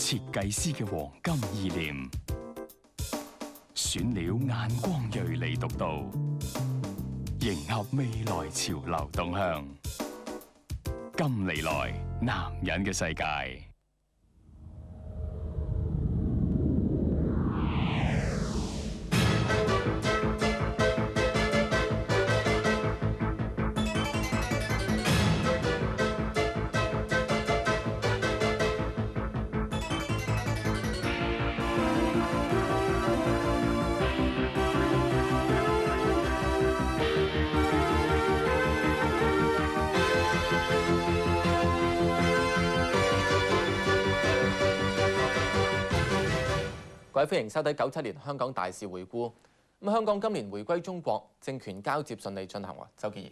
設計師嘅黃金意念，選料眼光銳利獨到，迎合未來潮流動向。金利來，男人嘅世界。各位歡迎收睇97年香港大事回顧。香港今年回歸中國，政權交接順利進行喎。周潔儀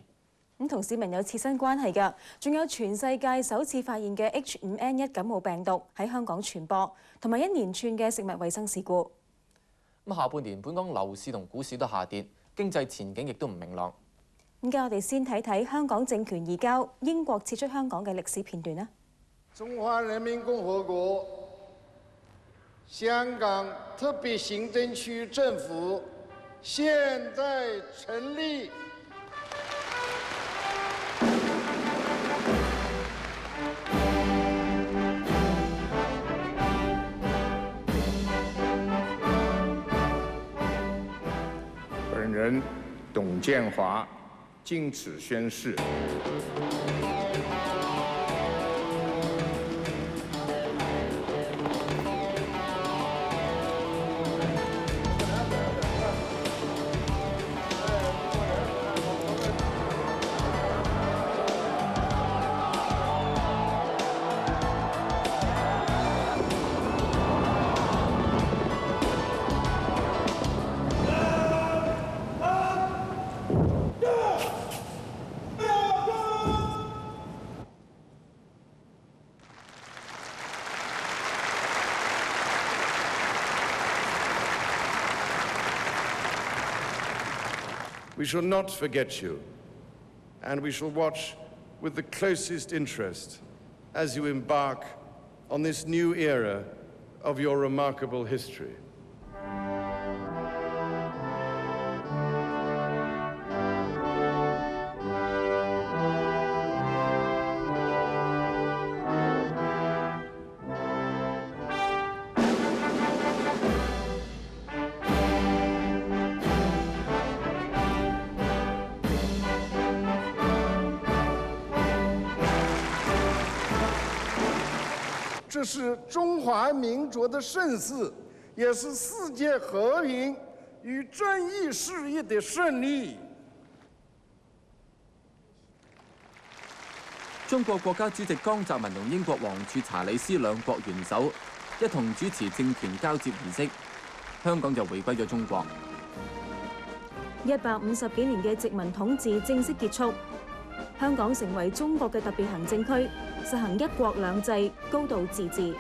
同市民有切身關係㗎，仲有全世界首次發現嘅 H5N1 感冒病毒喺香港傳播，同埋一連串嘅食物衛生事故。下半年本港樓市同股市都下跌，經濟前景亦都唔明朗。咁家我哋先睇睇香港政權移交英國撤出香港嘅歷史片段啦。中華人民共和國香港特別行政區政府現在成立。本人董建華經此宣誓。We shall not forget you, and we shall watch with the closest interest as you embark on this new era of your remarkable history. « 這是中華民族的盛事，也是世界和平與正義事業的勝利。」中國國家主席江澤民同英國王儲查理斯兩國元首一同主持政權交接儀式，香港就回歸咗中國。150幾年嘅殖民統治正式結束，香港成為中國嘅特別行政區，實行一國兩制、高度自治。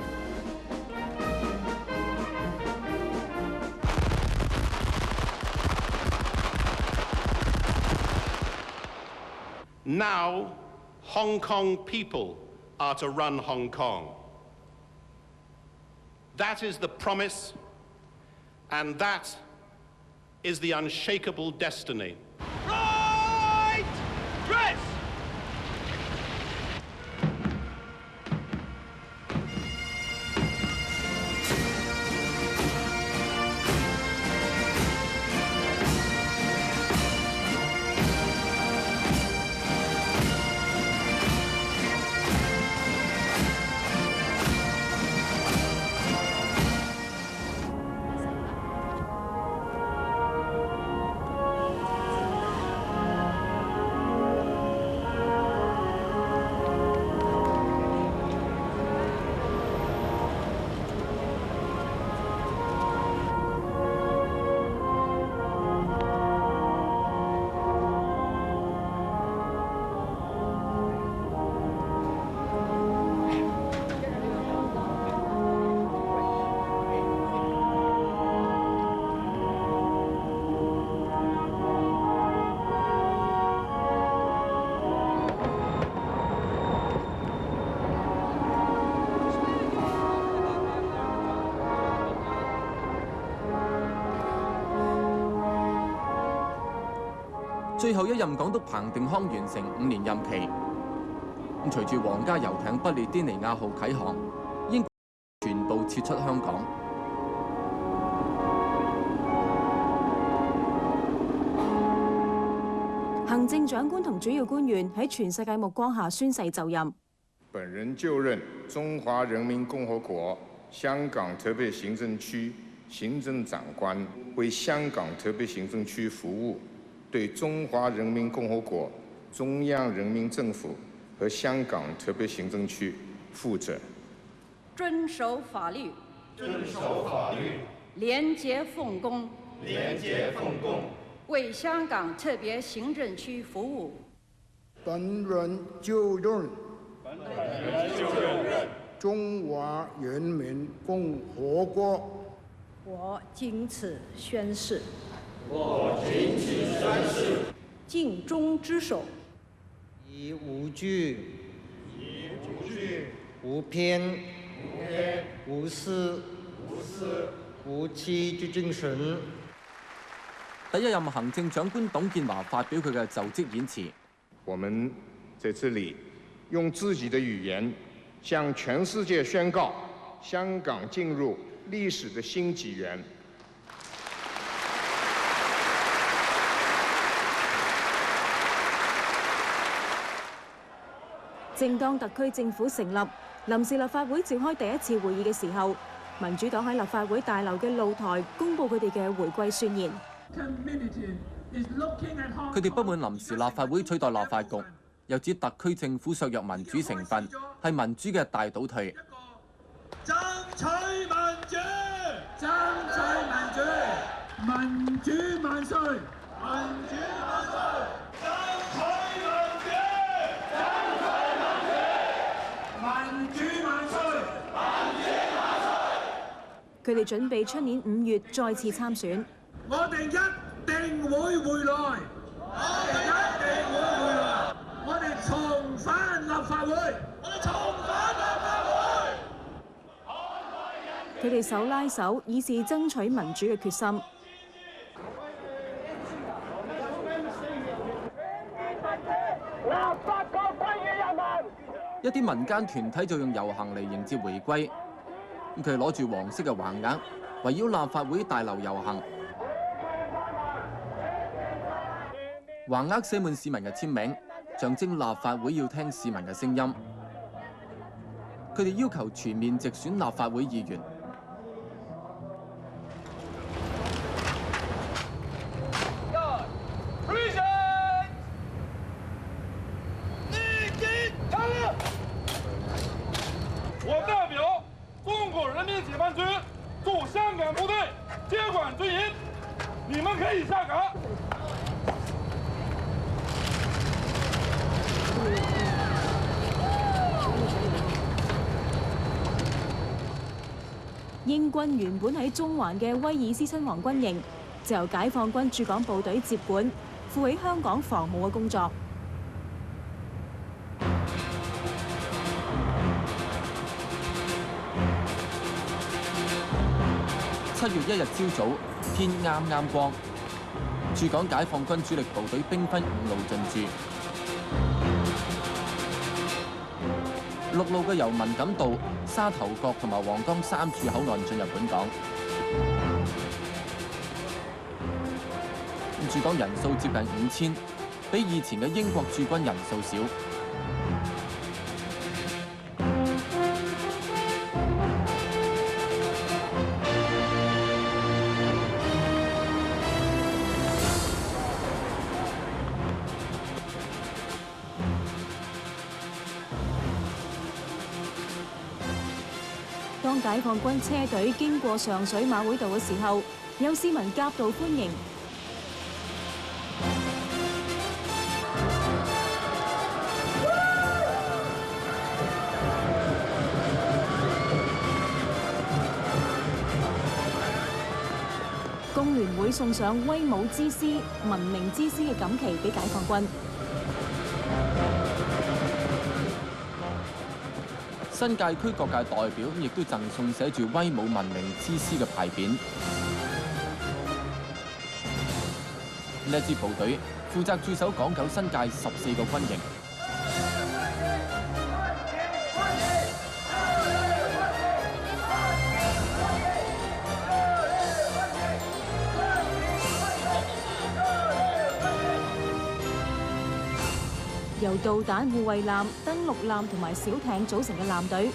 Now, Hong Kong people are to run Hong Kong. That is the promise, and that is the unshakable destiny. Right! Dress! 最後一任港督彭定康完成5年任期。咁隨住皇家遊艇不列顛尼亞號啟航，英國全部撤出香港。行政長官同主要官員喺全世界目光下宣誓就任。本人就任中華人民共和國香港特別行政區行政長官，為香港特別行政區服務，對中華人民共和國中央人民政府和香港特別行政區負責。遵守法律，廉潔奉公，為香港特別行政區服務。本人就任中華人民共和國。我謹此宣誓。盡忠職守，以無懼、無偏、無私、無欺之精神。第一任行政長官董建華發表佢嘅就職演辭。我們在這裡用自己的語言向全世界宣告，香港進入歷史的新紀元。正當特區政府成立，臨時立法會召開第一次會議嘅時候，民主黨喺立法會大樓嘅露台公佈佢哋嘅回歸宣言。佢哋不滿臨時立法會取代立法局，又指特區政府削弱民主成分，係民主嘅大倒退。爭取民主，爭取民主，民主萬歲，民主萬歲，爭取民主，爭取民主，民主萬歲，民主萬歲。佢哋準備出年5月再次參選。我哋一定會回來，我哋一定會回來，我哋重返立法會，我哋重返立法會。佢哋手拉手，以示爭取民主嘅決心。一啲民間團體就用遊行嚟迎接回歸。佢哋攞住黃色嘅橫額，圍繞立法會大樓遊行。橫額寫滿市民嘅簽名，象徵立法會要聽市民嘅聲音。佢哋要求全面直選立法會議員。我代表中國人民解放軍駐香港部隊接管軍營，你們可以下崗。英軍原本喺中環嘅威爾斯親王軍營，就由解放軍駐港部隊接管，負起香港防務嘅工作。7月1日朝早，天啱啱光，駐港解放軍主力部隊兵分5路進駐。陸路嘅由文錦渡、沙頭角同埋皇崗3處口岸進入本港。駐港人數接近5000，比以前嘅英國駐軍人數少。當解放軍車隊經過上水馬會道嘅時候，有市民夾道歡迎。工聯會送上威武之師、文明之師嘅錦旗俾解放軍。新界區各界代表亦都贈送寫住威武文明之師嘅牌匾。呢一支部隊負責駐守港九新界14個軍營。由導彈護衛艦、登陸艦同埋小艇組成嘅艦隊，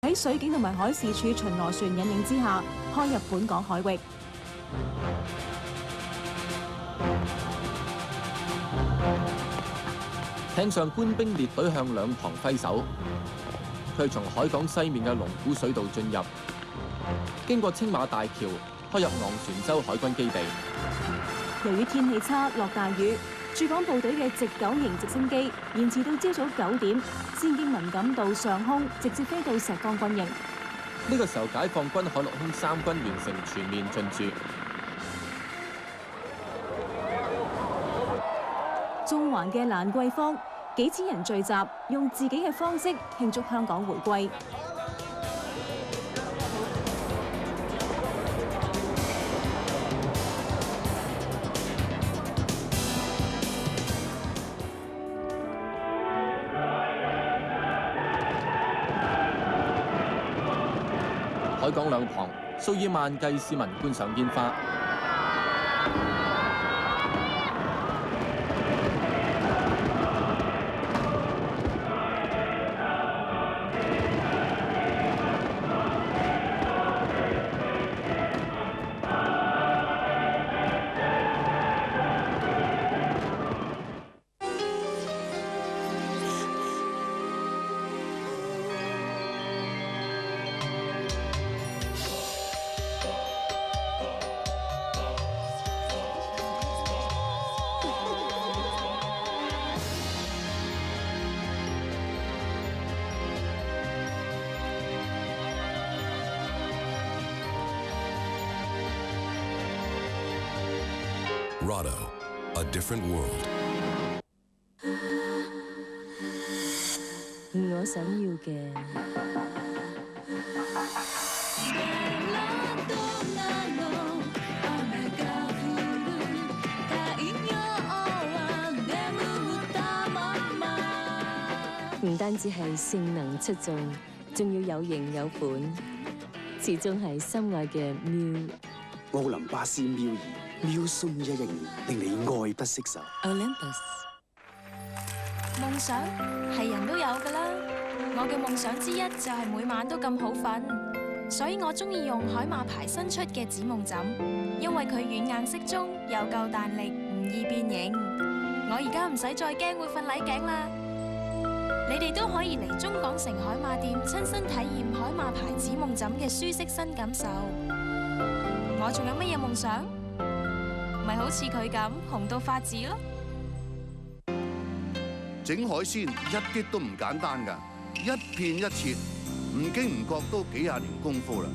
喺水警同埋海事處巡邏船引領之下，開入本港海域。艇上官兵列隊向兩旁揮手，佢係從海港西面嘅龍鼓水道進入，經過青馬大橋，開入昂船洲海軍基地。由於天氣差，落大雨，駐港部隊嘅直9型直升機延遲到朝早9點，先經文錦渡上空直接飛到石崗軍營。呢個時候，解放軍海陸空三軍完成全面進駐。中環嘅蘭桂坊，幾千人聚集，用自己嘅方式慶祝香港回歸。海港兩旁，數以萬計市民觀賞煙花。Rado, a different world. 我想要嘅。唔單止係性能出眾，仲要有型有款，始終係心愛嘅喵。奧林巴斯喵兒。喵鬆一形，令你愛不釋手。Olympus 夢想係人都有㗎啦，我嘅夢想之一就係每晚都咁好瞓，所以我中意用海馬牌新出嘅指夢枕，因為佢軟硬適中，又夠彈力，唔易變形。我而家唔使再驚會瞓捩頸啦。你哋都可以嚟中港城海馬店親身體驗海馬牌指夢枕嘅舒適新感受。我仲有乜嘢夢想？咪好似佢咁紅到發紫咯！整海鮮一啲都唔簡單㗎，一片一切，唔經唔覺都幾廿年功夫啦。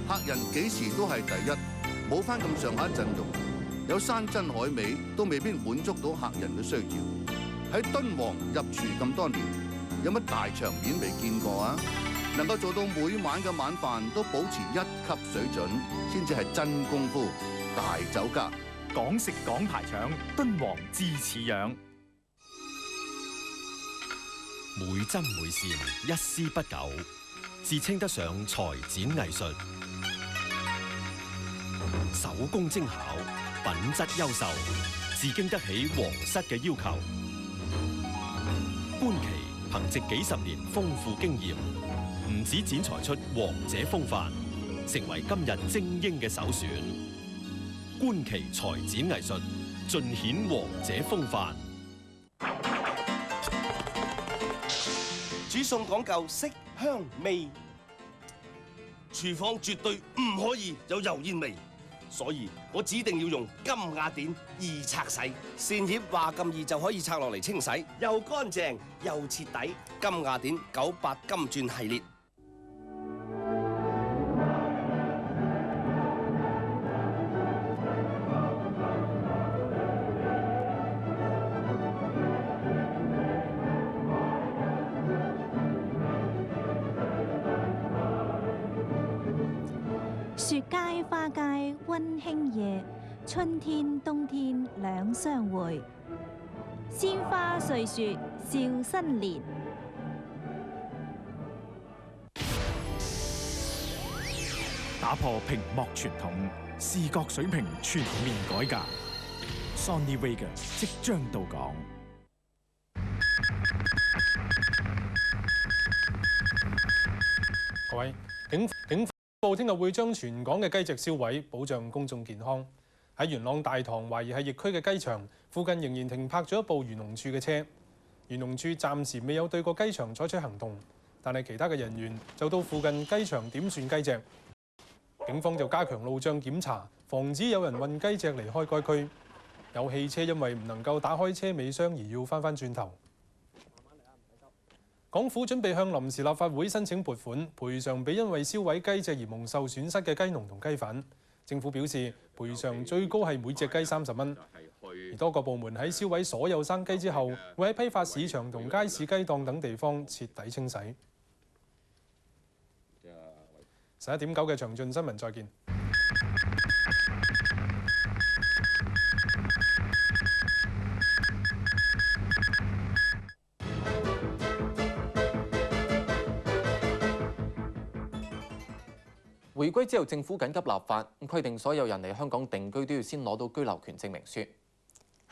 客人幾時都係第一，冇返咁上下陣容，有山珍海味都未必滿足到客人嘅需要。喺敦煌入廚咁多年，有乜大場面未見過啊？能夠做到每晚嘅晚飯都保持1級水準，先至係真功夫，大酒家。港式港排腸，敦煌至似樣，每針每線一絲不苟，自稱得上裁剪藝術，手工精巧，品質優秀，自經得起皇室嘅要求。官旗憑藉幾十年豐富經驗，唔止剪裁出王者風範，成為今日精英嘅首選。官旗裁剪藝術，盡顯王者風範。煮餸講究色香味，廚房絕對唔可以有油煙味，所以我指定要用金雅典易拆洗。扇葉話咁易就可以拆落嚟清洗，又乾淨又徹底。金雅典98金鑽系列。雪街花街溫馨夜，春天冬天兩相會。鮮花碎雪笑新年。打破屏幕傳統，視覺水平全面改革。Sony Vegas 即將到港。各位，警部聽日會將全港嘅雞隻銷毀，保障公眾健康。喺元朗大棠懷疑係疫區嘅雞場附近，仍然停泊咗一部漁農處嘅車。漁農處暫時未有對個雞場採取行動，但係其他嘅人員就到附近雞場點算雞隻。警方就加強路障檢查，防止有人運雞隻離開該區。有汽車因為唔能夠打開車尾箱而要翻轉頭。港府準備向臨時立法會申請撥款，賠償俾因為燒毀雞隻而蒙受損失嘅雞農同雞販。政府表示賠償最高係每隻雞30蚊，而多個部門喺燒毀所有生雞之後，會喺批發市場同街市雞檔等地方徹底清洗。11點9嘅詳盡新聞再見。回歸之後，政府緊急立法，規定所有人嚟香港定居都要先攞到居留權證明書。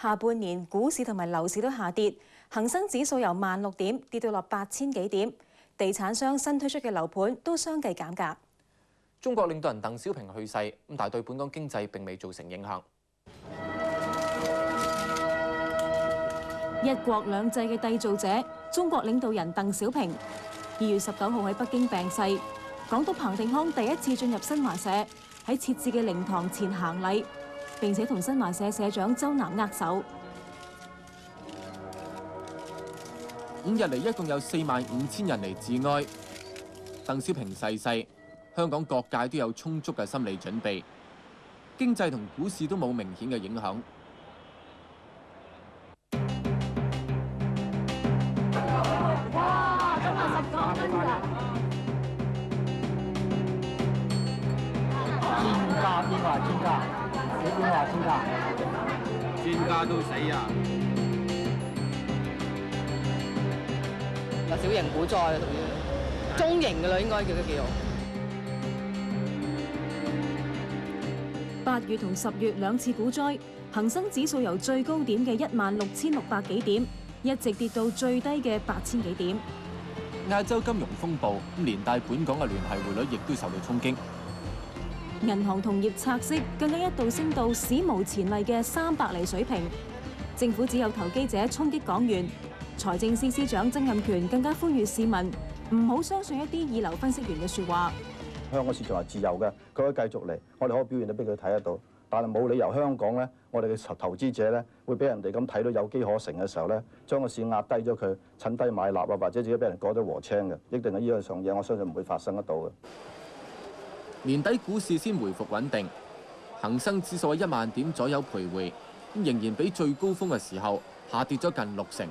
下半年股市同埋樓市都下跌，恒生指數由16000點跌到落8000幾點，地產商新推出嘅樓盤都相繼減價。中國領導人鄧小平去世，但係對本港經濟並未造成影響。一國兩制嘅締造者，中國領導人鄧小平2月19號喺北京病逝。港督彭定康第一次進入新華社，喺設置嘅靈堂前行禮，並且同新華社社長周南握手。5日嚟一共有45000人嚟致哀。鄧小平逝世，香港各界都有充足嘅心理準備，經濟同股市都冇明顯嘅影響。哇！今日19蚊㗎！邊個係專家？你邊個係專家？專家都死啊！小型股災啊，屬於中型嘅啦，應該叫得幾好。8月同10月兩次股災，恒生指數由最高點嘅16600幾點，一直跌到最低嘅8000幾點。亞洲金融風暴連帶本港嘅聯繫匯率亦都受到衝擊。銀行同業拆息更加一度升到史無前例嘅300厘水平，政府只有投機者衝擊港元。財政司司長曾蔭權更加呼籲市民唔好相信一啲二流分析員嘅説話。香港市場係自由嘅，佢可以繼續嚟，我哋可以表現得俾佢睇得到。但係冇理由香港咧，我哋嘅投資者咧會俾人哋咁睇到有機可乘嘅時候咧，將個市壓低咗佢，趁低買立啊，或者自己俾人過咗禾青嘅，一定係呢樣上嘢，我相信唔會發生得到嘅。年底股市先回復穩定，恒生指數喺10000點左右徘徊，仍然比最高峰嘅時候下跌咗近60%。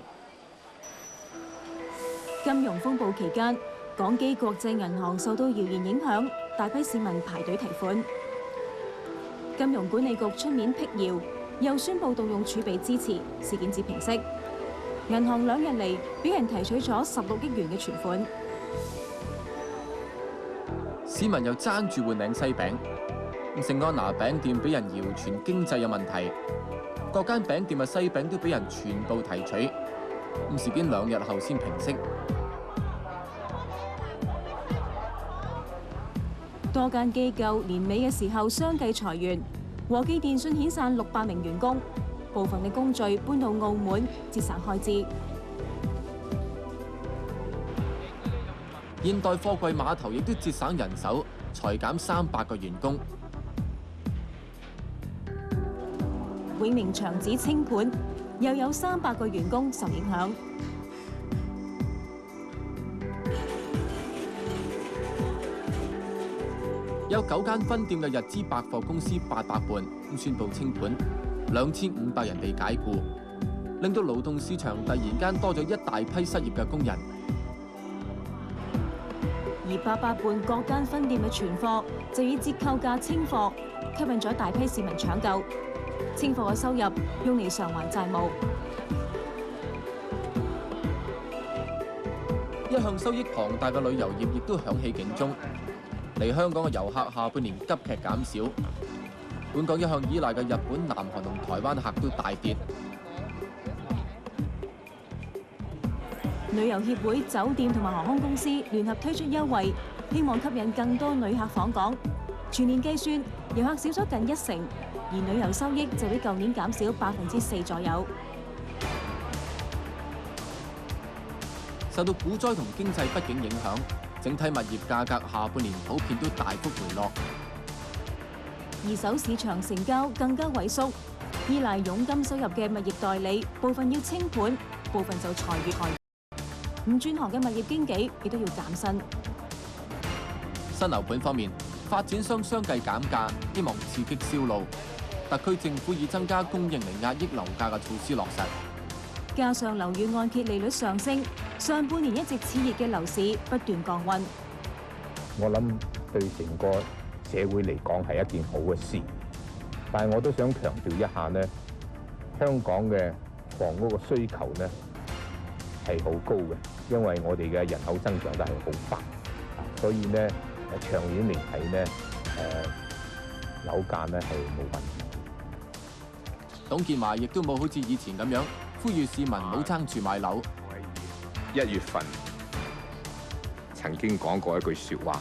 金融風暴期間，港基國際銀行受到謠言影響，大批市民排隊提款。金融管理局出面辟謠，又宣布動用儲備支持，事件至平息。銀行2日嚟俾人提取咗16億元嘅存款。市民又爭住換領西餅，聖安娜餅店俾人謠傳經濟有問題，各間餅店嘅西餅都俾人全部提取。事件2日後先平息。多間機構年尾嘅時候相繼裁員，和記電訊遣散600名員工，部分嘅工序搬到澳門，節省開支。現代貨櫃碼頭亦都節省人手，裁減300個員工。永明長子清盤，又有300個員工受影響。有9間分店嘅日資百貨公司800盤宣布清盤，2500人被解僱，令到勞動市場突然間多咗一大批失業嘅工人。而800盤各間分店嘅存貨就以折扣價清貨，吸引咗大批市民搶購。清貨嘅收入用嚟償還債務。一向收益龐大嘅旅遊業亦都響起警鐘。嚟香港嘅遊客下半年急劇減少，本港一向依賴嘅日本、南韓同台灣客都大跌。旅遊協會、酒店同埋航空公司聯合推出優惠，希望吸引更多旅客訪港。全年計算，遊客少咗近1成，而旅遊收益就比舊年減少4%左右。受到股災同經濟不景影響，整體物業價格下半年普遍都大幅回落。二手市場成交更加萎縮，依賴佣金收入嘅物業代理部分要清盤，部分就裁員。唔轉行嘅物業經紀亦都要減薪。新樓盤方面，發展商相繼減價，希望刺激銷路。特區政府以增加供應嚟壓抑樓價嘅措施落實。加上樓宇按揭利率上升，上半年一直熾熱嘅樓市不斷降溫。我諗對成個社會嚟講係一件好嘅事，但係我都想強調一下呢，香港嘅房屋嘅需求呢係好高嘅，因為我哋嘅人口增長得係好快，所以呢長遠嚟睇呢，樓價呢係冇問題。董建華亦都冇好似以前咁樣呼籲市民唔好爭住買樓。1月份曾經講過一句説話，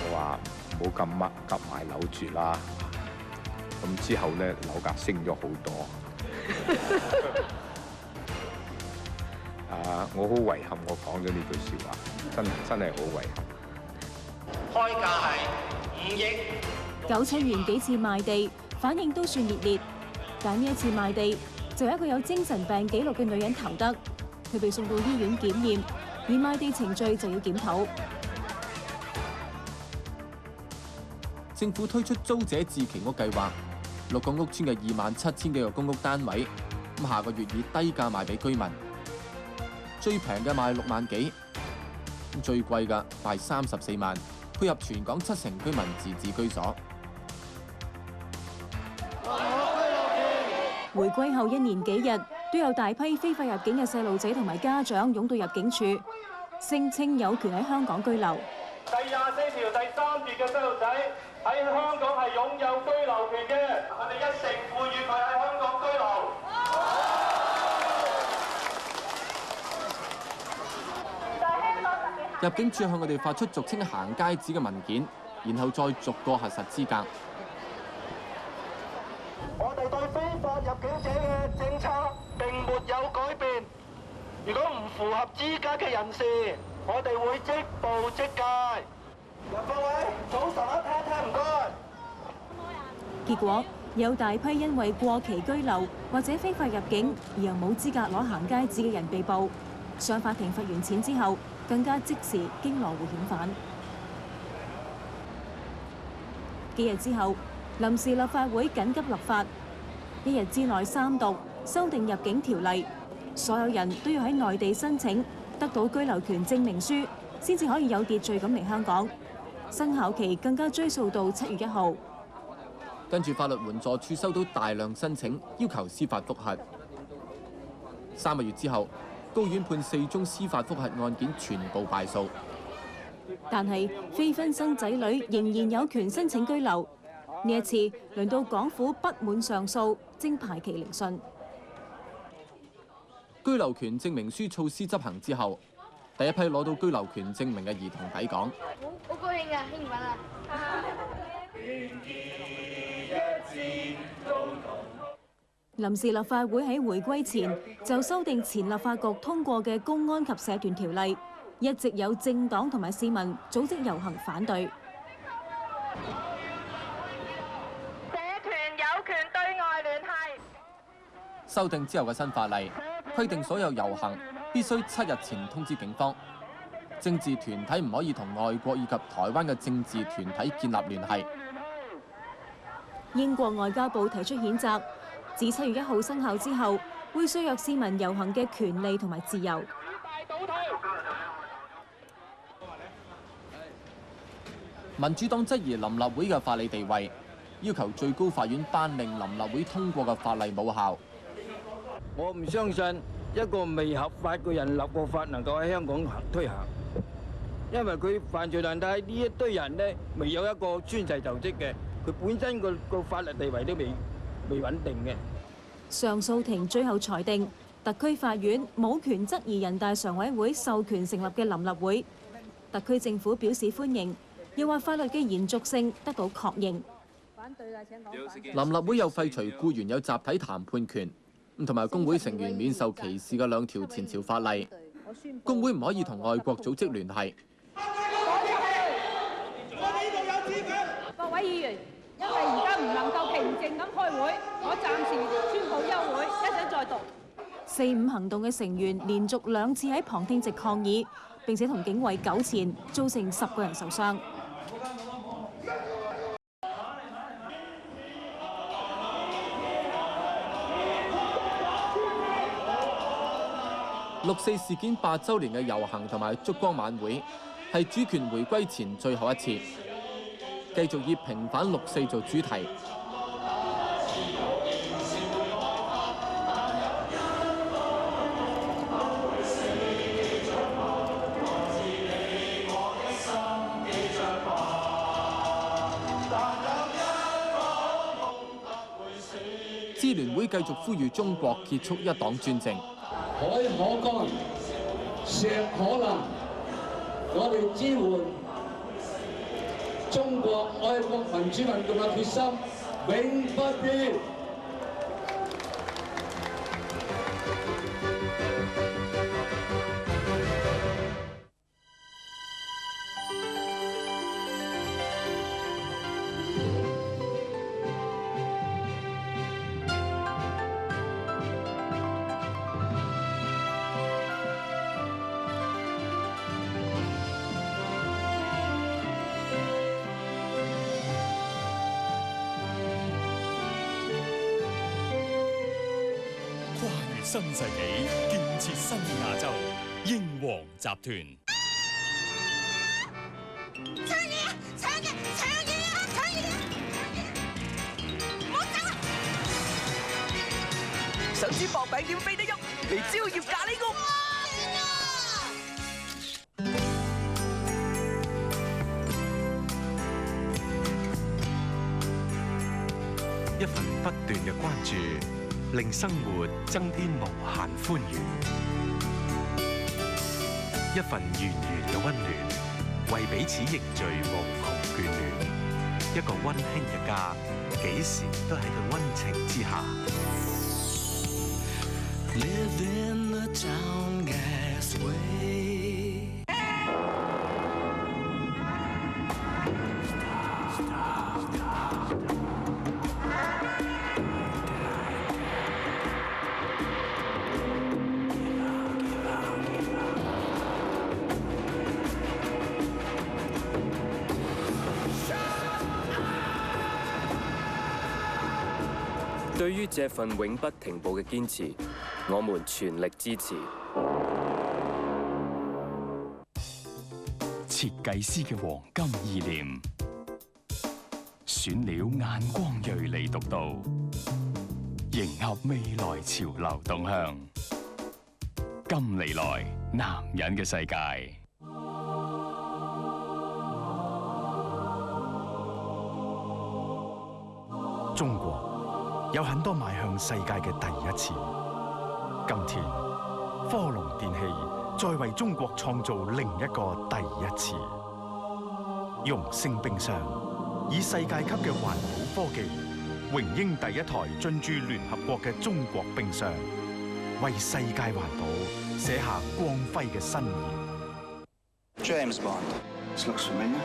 我話唔好咁急買樓住啦。咁之後咧，樓價升咗好多。我好遺憾，我講咗呢句説話，真係好遺憾。開價係5億。 97年幾次賣地，反應都算熱烈，但呢一次賣地就有一個有精神病記錄嘅女人投得，佢被送到醫院檢驗，而賣地程序就要檢討。政府推出租者置其屋計劃，6個屋邨嘅27000幾個公屋單位，咁下個月以低價賣俾居民，最平嘅賣6萬幾，最貴嘅賣34萬，配合全港7成居民自置居所。回歸後1年幾日，都有大批非法入境嘅細路仔同埋家長湧到入境處，聲稱有權喺香港居留。第24條第3節嘅細路仔喺香港係擁有居留權嘅，我哋一成賦予佢喺香港居留。入境處向我哋發出俗稱行街紙嘅文件，然後再逐個核實資格。我哋對非法入境者嘅政策並沒有改變。如果唔符合資格嘅人士，我哋會即捕即解。各位早晨啊，聽唔該。結果有大批因為過期居留或者非法入境而又冇資格攞行街紙嘅人被捕，上法庭罰完錢之後，更加即時經羅湖遣返。幾日之後，臨時立法會緊急立法，1日之內3讀修訂入境條例，所有人都要喺內地申請，得到居留權證明書，先至可以有秩序咁嚟香港。生效期更加追溯到7月1號。跟住法律援助處收到大量申請，要求司法覆核。3個月之後，高院判4宗司法覆核案件全部敗訴。但係非婚生仔女仍然有權申請居留。呢一次輪到港府不滿上訴，正排期聆訊。居留權證明書措施執行之後，第一批攞到居留權證明嘅兒童抵港。好高興啊，興奮啊！臨時立法會喺回歸前就修訂前立法局通過嘅公安及社團條例，一直有政黨同埋市民組織遊行反對。社團有權對外聯繫。修訂之後嘅新法例規定，所有遊行必須7日前通知警方。政治團體唔可以同外國以及台灣嘅政治團體建立聯繫。英國外交部提出譴責，自7月1號生效之後，會削弱市民遊行嘅權利同埋自由。民主黨質疑臨立會嘅法理地位，要求最高法院頒令臨立會通過嘅法例冇效。我唔相信一個未合法嘅人立個法能夠喺香港推行，因為佢犯罪能力呢一堆人咧未有一個宣誓就職嘅，佢本身個法律地位都未穩定嘅。上訴庭最後裁定，特區法院冇權質疑人大常委會授權成立嘅臨立會。特區政府表示歡迎，又話法律嘅延續性得到確認。臨立會又廢除僱員有集體談判權，同埋工會成員免受歧視嘅兩條前朝法例。工會唔可以同外國組織聯繫。各位議員，因為而家唔能夠平靜咁開會，我暫時宣布休會，一陣再讀。4.5行動嘅成員連續2次喺旁聽席抗議，並且同警衛糾纏，造成10個人受傷。64事件8週年嘅遊行同埋燭光晚會，係主權回歸前最後一次，繼續以平反64做主題。支聯會繼續呼籲中國結束一黨專政。海可乾，石可能，我哋支援中國愛國民主運動嘅決心永不變。新世紀建設新亞洲，英皇集團。搶嘢！搶嘢！搶嘢啊！搶嘢！唔好走啊！想知薄餅點飛得喐？嚟蕉葉咖喱屋。一份不斷嘅關注，令生活增添無限歡愉；一份源源嘅溫暖，為彼此凝聚無窮眷戀。一個溫馨嘅家，幾時都喺佢溫情之下。Live in the town gas way。對於這份永不停步嘅堅持，我們全力支持。設計師嘅黃金意念，選料眼光銳利獨到，迎合未來潮流動向。金利來，男人嘅世界。中國有很多邁向世界嘅第一次。今天，科隆電器再為中國創造另一個第一次。容聲冰箱以世界級嘅環保科技，榮膺第一台進駐聯合國嘅中國冰箱，為世界環保寫下光輝嘅新頁。James Bond. This looks familiar.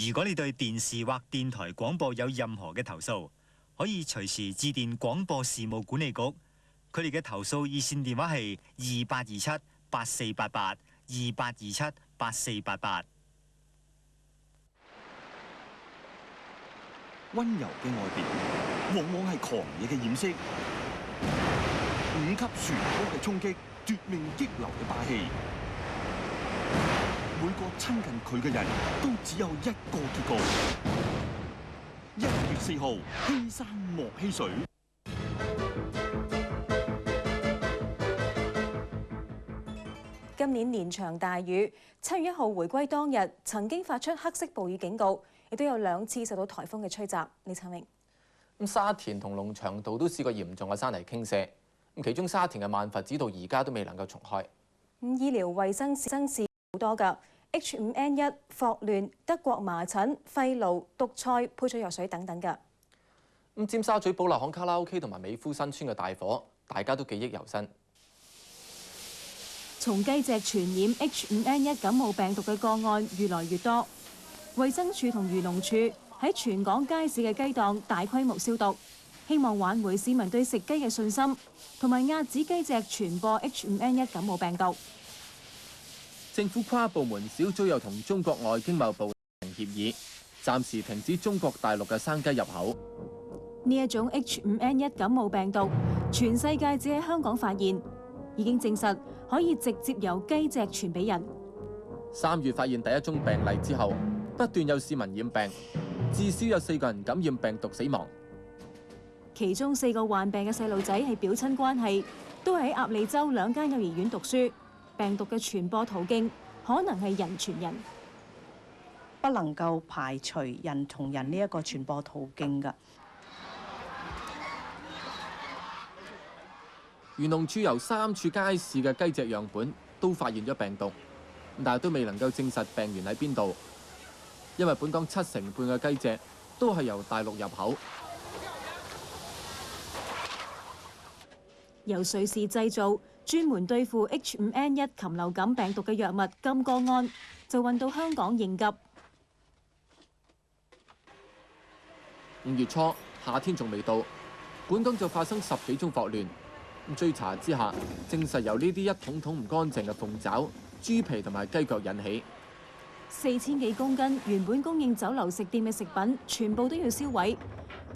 如果你對電視或電台廣播有任何嘅投訴，可以隨時致電廣播事務管理局，佢哋嘅投訴熱線電話係2827-8488 2827-8488。溫柔嘅外表，往往係狂野嘅掩飾。5級旋風嘅衝擊，奪命激流嘅霸氣。每個親近佢嘅人都只有一個結局。1月4號，欺山莫欺水。今年連場大雨，7月1號回歸當日曾經發出黑色暴雨警告，亦都有2次受到颱風嘅吹襲。李燦榮。咁沙田同龍翔道都試過嚴重嘅山泥傾瀉，咁其中沙田嘅萬佛寺道而家都未能夠重開。醫療衛生事好多㗎 ，H5N1、霍亂、德國麻疹、肺癆、毒菜、配咗藥水等等㗎。咁尖沙咀寶立巷卡拉 OK 同埋美孚新村嘅大火，大家都記憶猶新。從雞隻傳染 H5N1 感冒病毒嘅個案越來越多，衛生署同漁農署喺全港街市嘅雞檔大規模消毒，希望挽回市民對食雞嘅信心，同埋遏止雞隻傳播 H5N1 感冒病毒。政府跨部門小組又同中國外經貿部達成協議，暫時停止中國大陸嘅生雞入口。呢一種 H5N1 感冒病毒，全世界只喺香港發現，已經證實可以直接由雞隻傳俾人。3月發現第一宗病例之後，不斷有市民染病，至少有4個人感染病毒死亡。其中4個患病嘅細路仔係表親關係，都喺鴨脷洲2間幼兒園讀書。病毒嘅傳播途徑可能係人傳人，不能夠排除人同人呢一個傳播途徑㗎。漁農處由3處街市嘅雞隻樣本都發現咗病毒，但係都未能夠證實病源喺邊度，因為本港70%嘅雞隻都係由大陸入口。由瑞士製造專門對付 H5N1 禽流感病毒嘅藥物金剛胺就運到香港應急。5月初夏天仲未到，本港就發生10幾宗霍亂。追查之下，證實由呢啲一桶桶唔乾淨嘅鳳爪、豬皮同埋雞腳引起。4000幾公斤原本供應酒樓食店嘅食品，全部都要銷毀。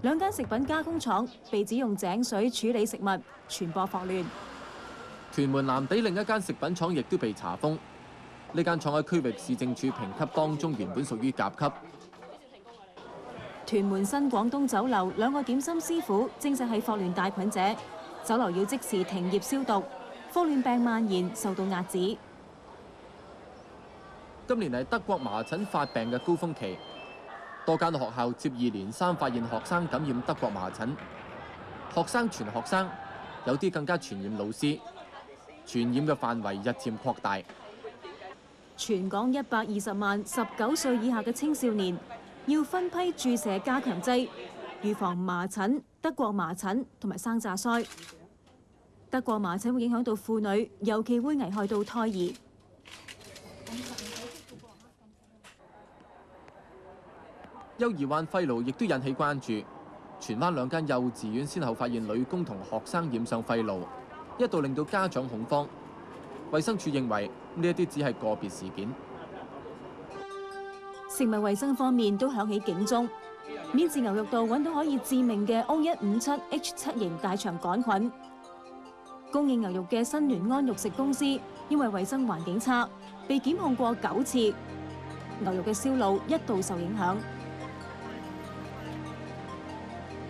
2間食品加工廠被指用井水處理食物，傳播霍亂。屯門藍地另一間食品廠亦都被查封，呢間廠喺區域市政處評級當中原本屬於甲級。屯門新廣東酒樓2個點心師傅證實係霍亂帶菌者，酒樓要即時停業消毒，霍亂病蔓延受到壓止。今年係德國麻疹發病嘅高峰期，多間學校接二連三發現學生感染德國麻疹，學生傳學生，有啲更加傳染老師，傳染嘅範圍日漸擴大。全港120萬19歲以下嘅青少年要分批注射加強劑，預防麻疹、德國麻疹同埋生炸腮。德國麻疹會影響到婦女，尤其會危害到胎兒。幼兒患肺癆亦都引起關注，荃灣2間幼稚園先後發現女工同學生染上肺癆，一度令到家長恐慌。衛生署認為呢一啲只係個別事件。食物衛生方面都響起警鐘，免治牛肉道揾到可以致命嘅 O157H7 型大腸桿菌。供應牛肉嘅新聯安肉食公司因為衛生環境差，被檢控過9次，牛肉嘅銷路一度受影響。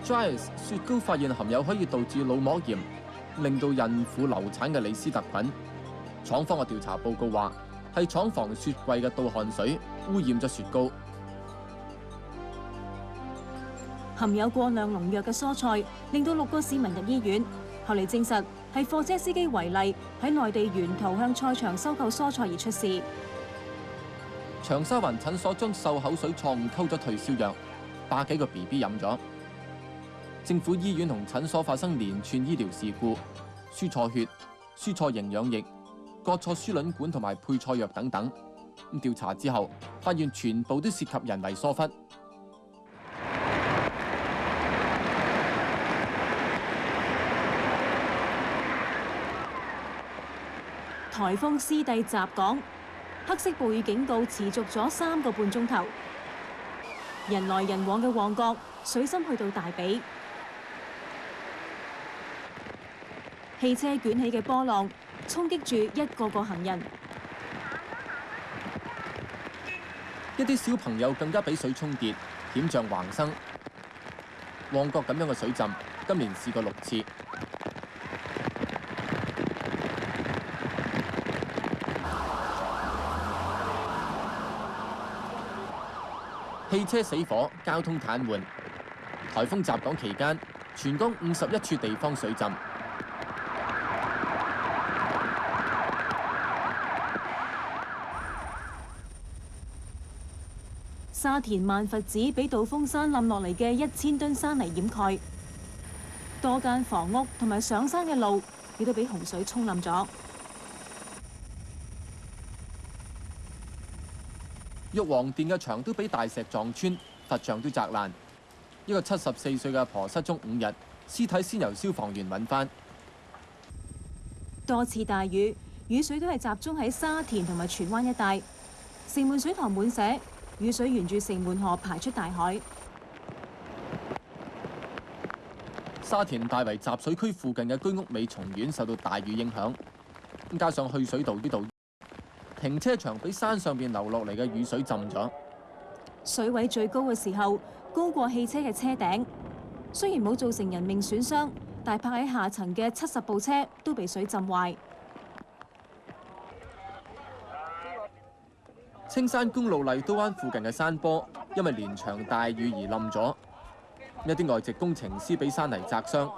Dryers 雪糕發現含有可以導致腦膜炎、令到孕婦流產嘅李斯特菌。廠方嘅調查報告話，係廠房雪櫃嘅倒汗水污染咗雪糕。含有過量農藥嘅蔬菜，令到6個市民入醫院。後嚟證實係貨車司機違例喺內地沿途向菜場收購蔬菜而出事。長沙灣診所將漱口水錯誤溝咗退燒藥，100幾個 BB 飲咗。政府醫院同診所發生連串醫療事故，輸錯血、輸錯營養液、割錯輸卵管同埋配錯藥等等。調查之後，發現全部都涉及人為疏忽。颱風師弟襲港，黑色暴雨警告持續咗3個半鐘頭。人來人往嘅旺角，水深去到大髀。汽車捲起嘅波浪衝擊住一個個行人，一啲小朋友更加俾水沖跌，險象橫生。旺角咁樣嘅水浸，今年試過6次。汽車死火，交通癱瘓。颱風襲港期間，全港51處地方水浸。沙田萬佛寺俾道風山冧落嚟嘅1000噸山泥掩蓋，多間房屋同埋上山嘅路亦都俾洪水沖冧咗。玉皇殿嘅牆都俾大石撞穿，佛像都砸爛。一個74歲嘅阿婆失蹤5日，屍體先由消防員揾翻。多次大雨，雨水都係集中喺沙田同埋荃灣一帶，城門水塘滿瀉，雨水沿住城門河排出大海。沙田大圍集水區附近嘅居屋美松苑受到大雨影響，加上去水道呢度停車場俾山上邊流落嚟嘅雨水浸咗。水位最高嘅時候，高過汽車嘅車頂。雖然冇造成人命損傷，但泊喺下層嘅70部車都被水浸壞。青山公路麗都灣附近嘅山坡，因為連場大雨而冧咗，一啲外籍工程師俾山泥砸傷。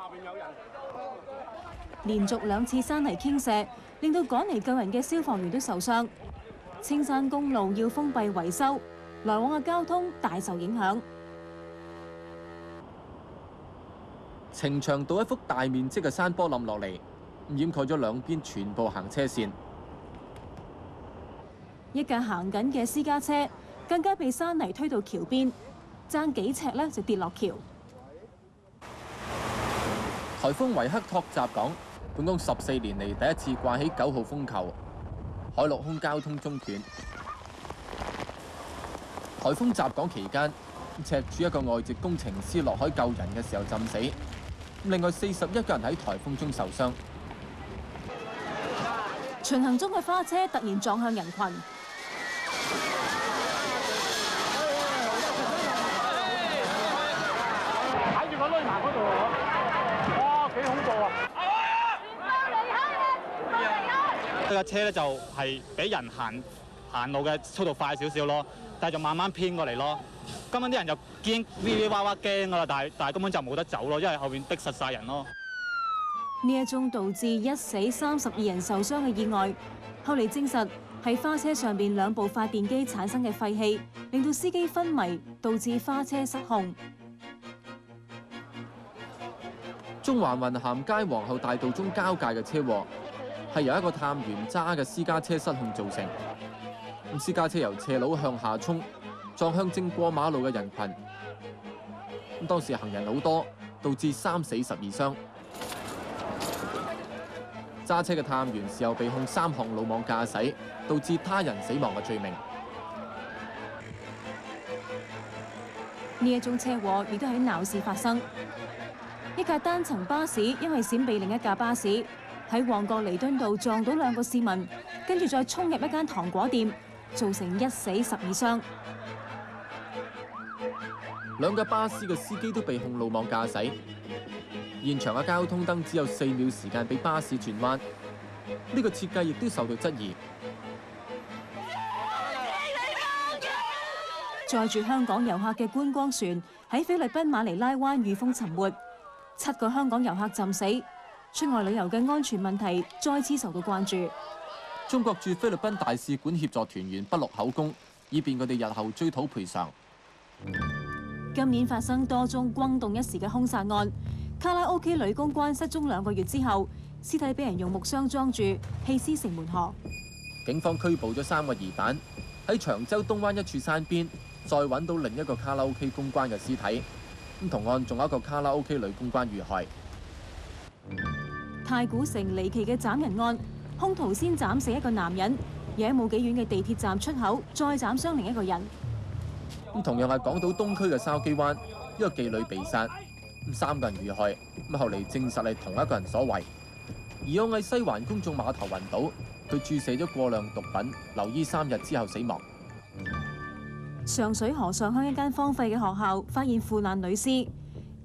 連續2次山泥傾瀉，令到趕嚟救人嘅消防員都受傷。青山公路要封閉維修，來往嘅交通大受影響。呈祥道一幅大面積嘅山坡冧落嚟，掩蓋咗兩邊全部行車線。一架行緊嘅私家車更加被山泥推到橋邊，爭幾尺咧就跌落橋。颱風維克托襲港，本港14年嚟第一次掛起9號風球，海陸空交通中斷。颱風襲港期間，赤柱一個外籍工程師落海救人嘅時候浸死，另外41個人喺颱風中受傷。巡行中嘅花車突然撞向人群，睇住個攆埋嗰度，哇，幾恐怖啊！呢架車咧就係比人行路嘅速度快少少咯，但係就慢慢偏過嚟咯。根本啲人就驚 V 哇哇驚噶啦，但係根本就冇得走咯，因為後邊逼實晒人咯。呢一宗導致1死32人受傷嘅意外，後嚟證實係花車上邊2部發電機產生嘅廢氣，令到司機昏迷，導致花車失控。中環雲咸街皇后大道中交界嘅車禍，係由一個探員揸嘅私家車失控造成。私家車由斜路向下衝，撞向正過馬路嘅人群。當時行人好多，導致3死12傷。揸車嘅探員事後被控3項魯莽駕駛，導致他人死亡嘅罪名。呢一宗車禍亦都喺鬧市發生，一架單層巴士因為閃避另一架巴士，喺旺角彌敦道撞到2個市民，跟住再衝入一間糖果店，造成1死12傷。2架巴士嘅司機都被控魯莽駕駛。現場嘅交通燈只有4秒時間俾巴士轉彎，呢個設計亦都受到質疑。載住香港遊客嘅觀光船喺菲律賓馬尼拉灣遇風沉沒，7個香港遊客浸死，出外旅遊嘅安全問題再次受到關注。中國駐菲律賓大使館協助團員不錄口供，以便佢哋日後追討賠償。今年發生多宗轟動一時嘅兇殺案。卡拉 OK 女公關失蹤2個月之後，屍體俾人用木箱裝住棄屍城門河。警方拘捕咗3個疑犯，喺長洲東灣一處山邊再揾到另一個卡拉 OK 公關嘅屍體。同案仲有一個卡拉 OK 女公關遇害。太古城離奇嘅斬人案，兇徒先斬死一個男人，而喺冇幾遠嘅地鐵站出口再斬傷另一個人。同樣係港島東區嘅筲箕灣，一個妓女被殺。3個人遇害，後嚟證實係同一個人所為。而有喺西環公眾碼頭暈倒，佢注射咗過量毒品，留醫3日之後死亡。上水河上鄉一間荒廢嘅學校發現腐爛女屍，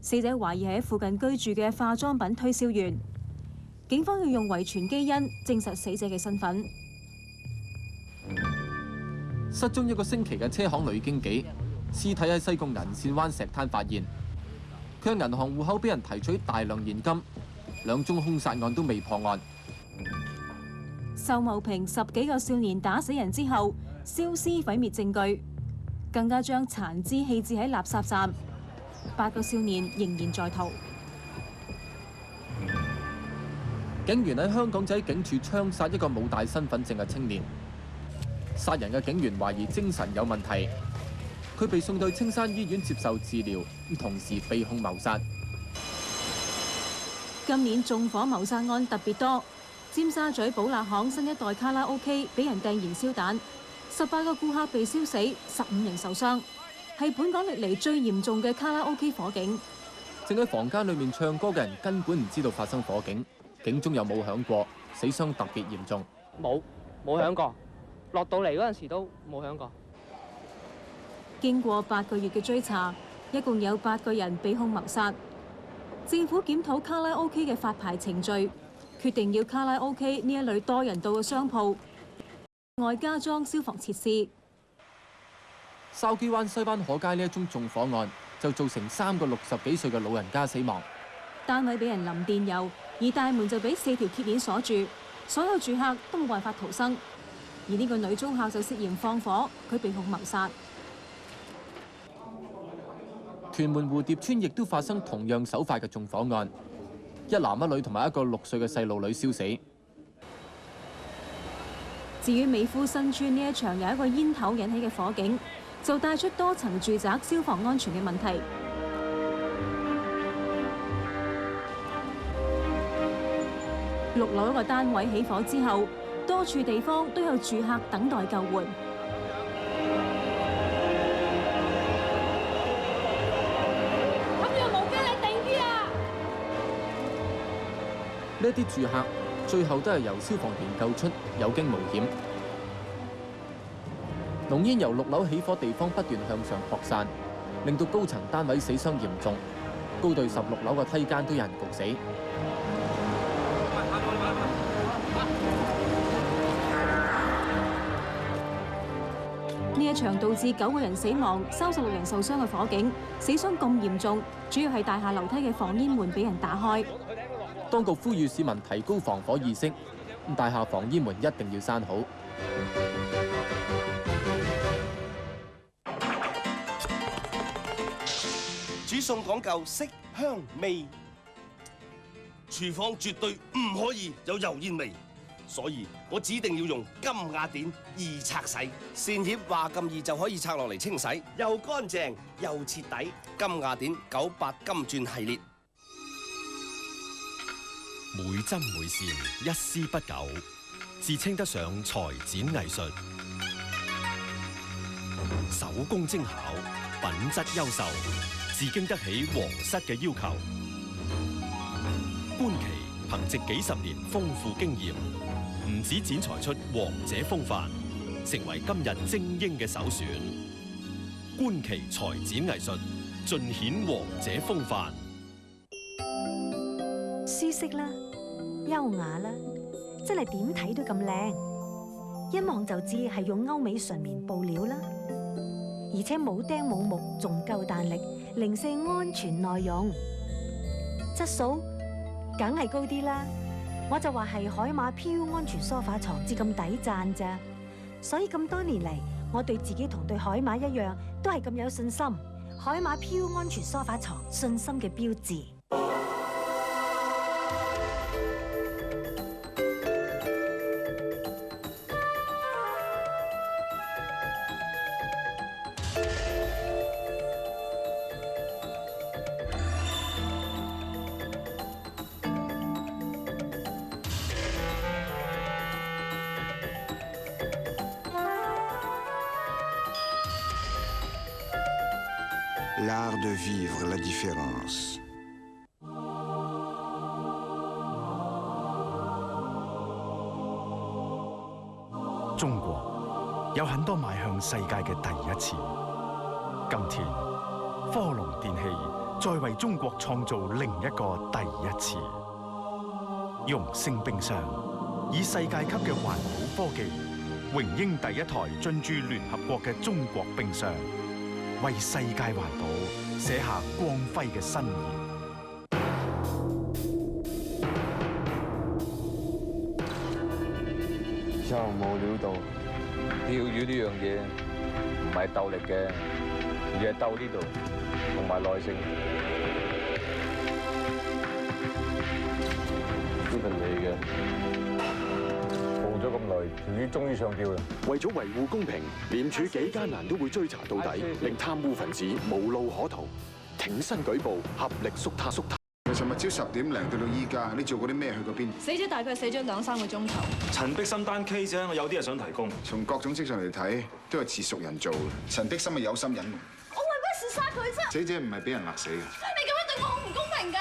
死者懷疑係喺附近居住嘅化妝品推銷員。警方要用遺傳基因證實死者嘅身份。失蹤1個星期嘅車行女經紀，屍體喺西貢銀線灣石灘發現。佢嘅銀行戶口俾人提取大量現金，2宗兇殺案都未破案。秀茂坪10幾個少年打死人之後，燒屍毀滅證據，更加將殘肢棄置喺垃圾站。8個少年仍然在逃。警員喺香港仔警署槍殺一個冇帶身份證嘅青年，殺人嘅警員懷疑精神有問題，佢被送到青山醫院接受治療，同時被控謀殺。今年縱火謀殺案特別多，尖沙咀寶勒巷新一代卡拉 OK 俾人掟燃燒彈，18個顧客被燒死，15人受傷，係本港歷嚟最嚴重嘅卡拉 OK 火警。正喺房間裏面唱歌嘅人根本唔知道發生火警，警鐘又冇響過，死傷特別嚴重。冇響過，落到嚟嗰陣時都冇響過。經過8個月嘅追查，一共有8個人被控謀殺。政府檢討卡拉 OK 嘅發牌程序，決定要卡拉 OK 呢一類多人到嘅商鋪外加裝消防設施。筲箕灣西灣河街呢一宗縱火案就造成3個60幾歲嘅老人家死亡。單位俾人淋電油，而大門就俾4條鐵鏈鎖住，所有住客都冇辦法逃生。而呢個女租客就涉嫌放火，佢被控謀殺。屯門蝴蝶村亦都發生同樣手法嘅縱火案，1男1女同埋1個6歲嘅細路女燒死。至於美孚新村呢一場由一個煙頭引起嘅火警，就帶出多層住宅消防安全嘅問題。6樓一個單位起火之後，多處地方都有住客等待救援。呢啲住客最後都係由消防員救出，有驚無險。濃煙由6樓起火地方不斷向上擴散，令到高層單位死傷嚴重，高度16樓嘅梯間都有人焗死。呢一場導致9個人死亡、36人受傷嘅火警，死傷咁嚴重，主要係大廈樓梯嘅防煙門俾人打開。當局呼籲市民提高防火意識，大廈防煙門一定要閂好。煮餸講究色香味，廚房絕對唔可以有油煙味，所以我指定要用金雅典易拆洗。扇葉話咁易就可以拆落嚟清洗，又乾淨又徹底。金雅典98金鑽系列。每針每線一絲不苟，至稱得上裁剪藝術。手工精巧，品質優秀，至經得起皇室嘅要求。官旗憑藉幾十年豐富經驗，唔止剪裁出王者風範，成為今日精英嘅首選。官旗裁剪藝術，盡顯王者風範。舒適啦，優雅啦，真係點睇都咁靚，一望就知係用歐美純棉布料啦，而且冇釘冇木，仲夠彈力，零舍安全耐用，質素梗係高啲啦。我就話係海馬 PU 安全梳化床至咁抵讚咋，所以咁多年嚟，我對自己同對海馬一樣，都係咁有信心。海馬 PU 安全梳化床，信心嘅標誌。L'art de vivre la différence. 有很多邁向世界嘅第一次。今天，科隆電器再為中國創造另一個第一次。容聲冰箱以世界級嘅環保科技，榮膺第一台進駐聯合國嘅中國冰箱，為世界環保寫下光輝嘅新頁。真係冇料到，釣魚呢樣嘢唔係鬥力嘅，而係鬥呢度同埋耐性。呢份你嘅，報咗咁耐，條魚終於上釣啦。為咗維護公平，廉署幾艱難都會追查到底，令貪污分子無路可逃，挺身舉報，合力肅他肅他。尋日朝10點零到依家，你做過啲咩？去過邊？死者大概死咗2-3個鐘頭。陳碧心單 case 啫，我有啲嘢想提供。從各種跡象嚟睇，都係似熟人做嘅。陳碧心係有心隱瞞。我為乜事殺佢啫？死者唔係俾人勒死嘅。你咁樣對我好唔公平㗎！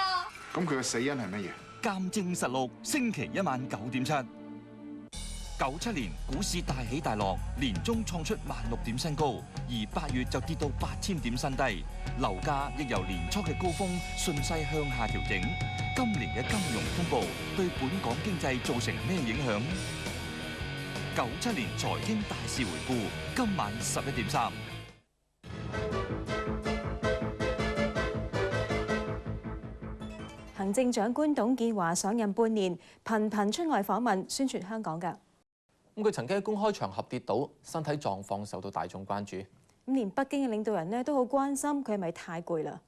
咁佢嘅死因係乜嘢？鑑證實錄，星期一晚9點7。97年股市大起大落，年中創出16000點新高，而8月就跌到8000點新低，樓價亦由年初嘅高峰順勢向下調整。今年嘅金融風暴對本港經濟造成咩影響？97年財經大事回顧，今晚11點3。行政長官董建華上任半年，頻頻出外訪問，宣傳香港㗎。佢曾經喺公開場合跌倒，身體狀況受到大眾關注。連北京嘅領導人呢都好關心佢係咪太攰啦。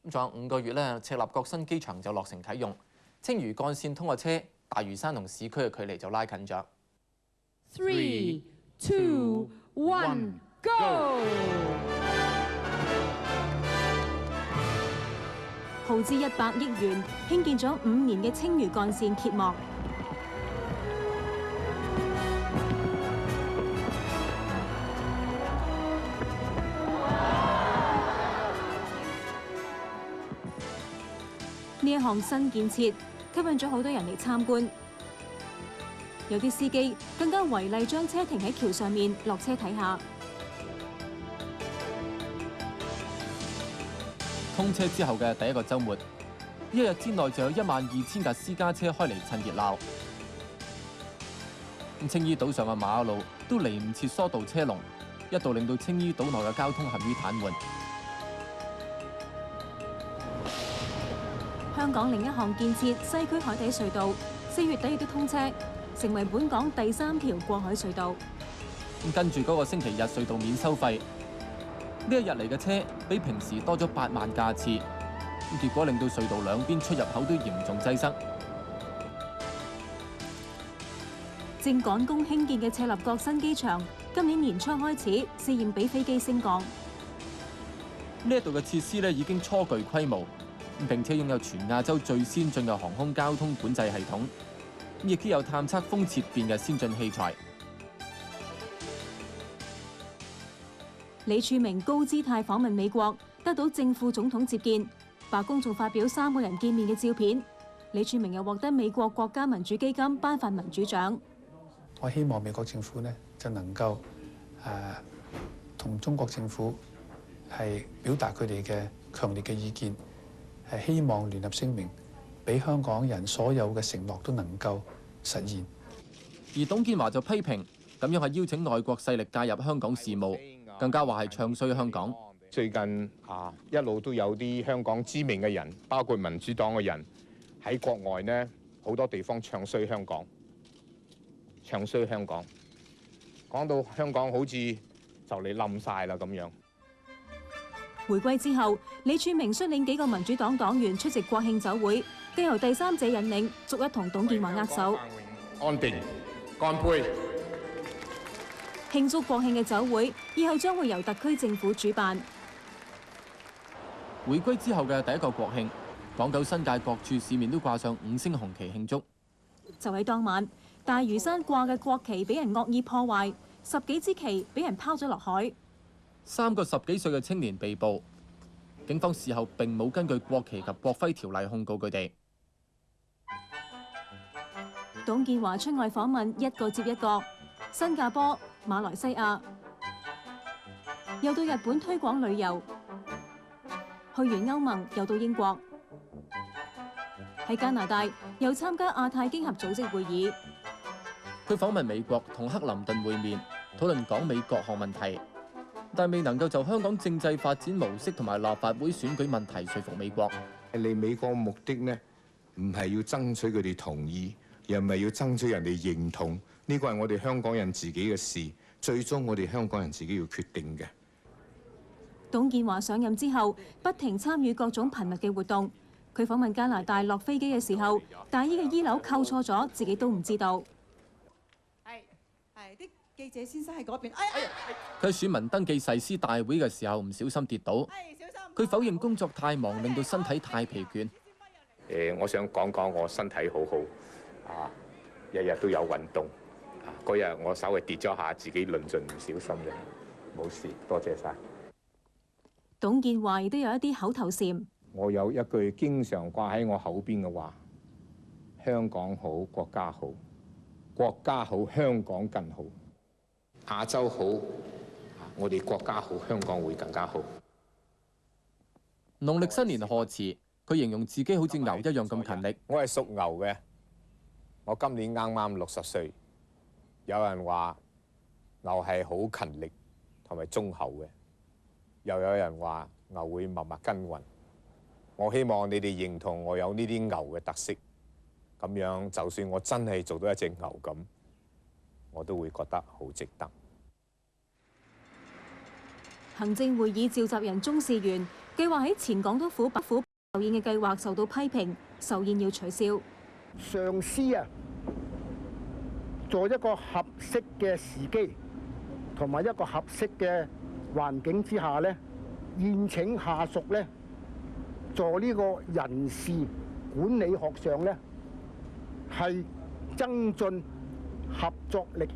仲有5個月咧，赤鱲角新機場就落成啟用，青嶼幹線通過車，大嶼山同市區嘅距離就拉近咗。3、2、1 Go！ 耗資100億元興建咗5年嘅青嶼幹線揭幕。呢一項新建設吸引咗好多人嚟參觀，有啲司機更加違例將車停喺橋上面落車睇下。通車之後嘅第一個週末，1日之內就有12000架私家車開嚟趁熱鬧。青衣島上嘅馬路都嚟唔切疏導車龍，一度令到青衣島內嘅交通陷於癱瘓。香港另一項建設西區海底隧道，4月底亦都通車，成為本港第3條過海隧道。跟住嗰個星期日隧道免收費，呢一日嚟嘅車比平時多咗8萬架次，結果令到隧道兩邊出入口都嚴重擠塞。正趕工興建嘅赤鱲角新機場，今年年初開始試驗俾飛機升降。呢一度嘅設施咧已經初具規模。並且擁有全亞洲最先進嘅航空交通管制系統，亦都有探測風切變嘅先進器材。李柱銘高姿態訪問美國，得到正副總統接見，白宮仲發表3個人見面嘅照片。李柱銘又獲得美國國家民主基金頒發民主獎。我希望美國政府呢就能夠同中國政府係表達佢哋嘅強烈嘅意見。係希望聯合聲明，俾香港人所有嘅承諾都能夠實現。而董建華就批評咁樣係邀請外國勢力介入香港事務，更加話係唱衰香港。最近一路都有啲香港知名嘅人，包括民主黨嘅人喺國外呢好多地方唱衰香港，唱衰香港，講到香港好似就嚟冧晒啦咁樣。回歸之後，李柱銘率領幾個民主黨黨員出席國慶酒會，更由第三者引領，逐一同董建華握手。安定，乾杯！慶祝國慶嘅酒會，以後將會由特區政府主辦。回歸之後嘅第一個國慶，港九新界各處市面都掛上5星紅旗慶祝。就喺當晚，大嶼山掛嘅國旗俾人惡意破壞，10幾支旗俾人拋咗落海。3個10幾歲嘅青年被捕，警方事後並冇根據國旗及國徽條例控告佢哋。董建華出外訪問一個接一個，新加坡、馬來西亞，又到日本推廣旅遊，去完歐盟又到英國，喺加拿大又參加亞太經合組織會議。佢訪問美國同克林頓會面，討論港美各項問題，但未能夠就香港政制發展模式同埋立法會選舉問題說服美國。嚟美國目的呢，唔係要爭取佢哋同意，又唔係要爭取人哋認同，呢個係我哋香港人自己嘅事，最終我哋香港人自己要決定嘅。董建華上任之後，不停參與各種頻密嘅活動。佢訪問加拿大落飛機嘅時候，大衣嘅衣紐扣錯咗，自己都唔知道。啲記者先生喺嗰邊。佢喺選民登記誓師大會嘅時候唔小心跌倒，佢否認工作太忙，令到身體太疲倦。我想講講我身體好好，日日都有運動。嗰日我稍微跌咗下，自己論盡唔小心嘅，冇事，多謝晒。董建華亦都有一啲口頭禪。我有一句經常掛喺我口邊嘅話：香港好，國家好；國家好，香港更好；亞洲好，我哋國家好，香港會更加好。農曆新年賀詞，佢形容自己好似牛一樣咁勤力。我係屬牛嘅，我今年啱啱60歲。有人話牛係好勤力同埋忠厚嘅，又有人話牛會默默耕耘。我希望你哋認同我有呢啲牛嘅特色，咁樣就算我真係做到一隻牛咁，我都會覺得好值得。行政會議召集人鍾士元計劃喺前港督府壽宴嘅計劃受到批評，壽宴要取消。上司做一個合適嘅時機同埋一個合適嘅環境之下咧，宴請下屬咧，做呢個人事管理學上咧，係增進合作力、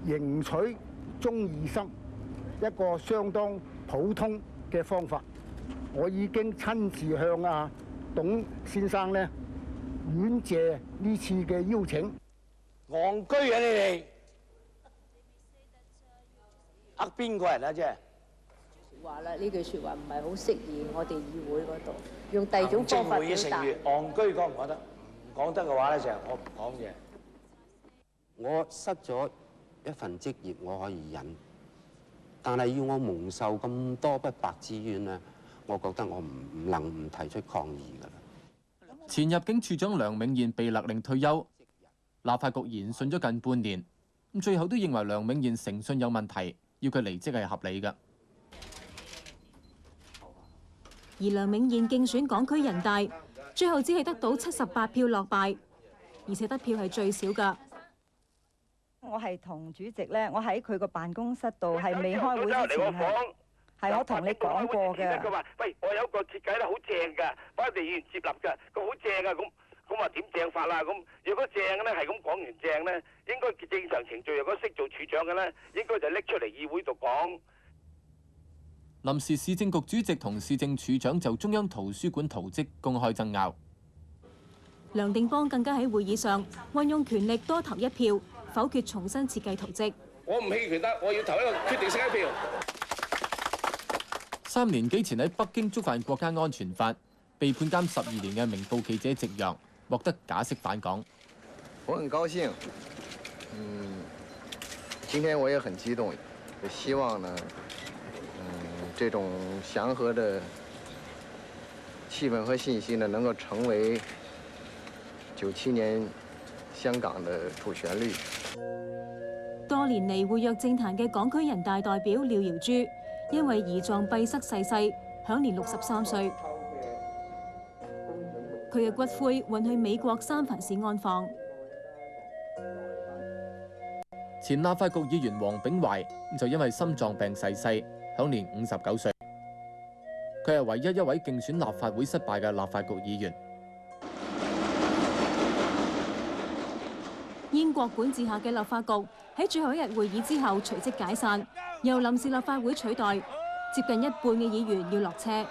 迎取忠義心一個相當普通嘅方法。我已經親自向董先生咧婉謝呢次嘅邀請。戇居啊！你哋呃邊個人啊？啫話啦，呢句説話唔係好適宜我哋議會嗰度，用第二種方法表達。戇居講唔講得？唔講得嘅話咧，就係我唔講嘢。我失咗一份職業，我可以忍，但係要我蒙受咁多不白之冤咧，我覺得我唔能唔提出抗議㗎啦。前入境處長梁永賢被勒令退休。立法局研訊咗近半年，最後都認為梁永賢誠信有問題，要佢離職係合理嘅。而梁永賢競選港區人大，最後只係得到78票落敗，而且得票係最少㗎。我係同主席咧，我喺佢個辦公室度係未開會之前係我同你講過嘅。佢話：喂，我有個設計得好正㗎，把地議員接納㗎，佢好正啊咁。咁話點正法啦？咁如果正咧，係咁講完正咧，應該正常程序。如果識做處長嘅咧，應該就拎出嚟議會度講。臨時市政局主席同市政處長就中央圖書館圖則公開爭拗。梁定邦更加喺會議上運用權力多投一票，否決重新設計圖則。我唔棄權得，我要投一個決定性一票。3年幾前喺北京觸犯國家安全法，被判監12年嘅明報記者席陽，獲得假釋返港。我很高興，今天我也很激動，希望呢，這種祥和的氣氛和信息呢，能夠成為97年香港的主旋律。多年嚟活躍政壇嘅港區人大代表廖瑤珠，因為胰臟閉塞逝世，享年63歲。佢嘅骨灰運去美國三藩市安放。前立法局議員黃炳懷就因為心臟病逝世，享年59歲。佢係唯一一位競選立法會失敗嘅立法局議員。英國管治下嘅立法局喺最後一日會議之後隨即解散，由臨時立法會取代，接近一半嘅議員要落車。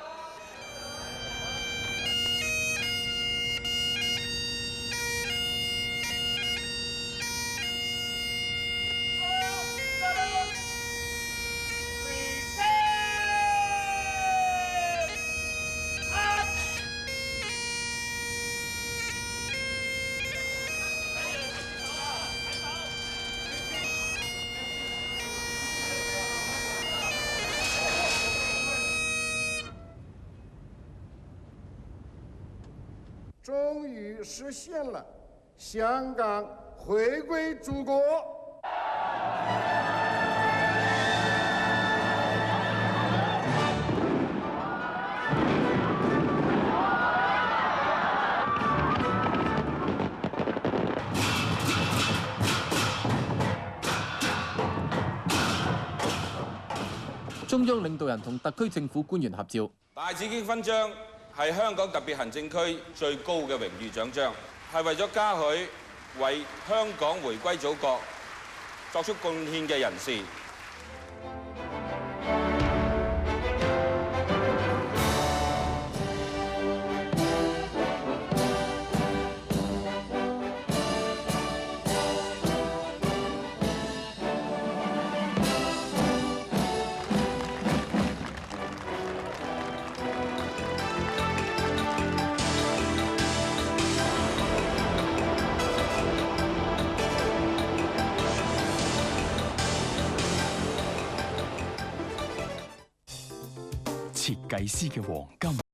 終於實現了香港回歸祖國。中央領導人同特區政府官員合照。大紫荊勳章係香港特別行政區最高嘅榮譽獎章，係為咗嘉許為香港回歸祖國作出貢獻嘅人士。設計師嘅黃金。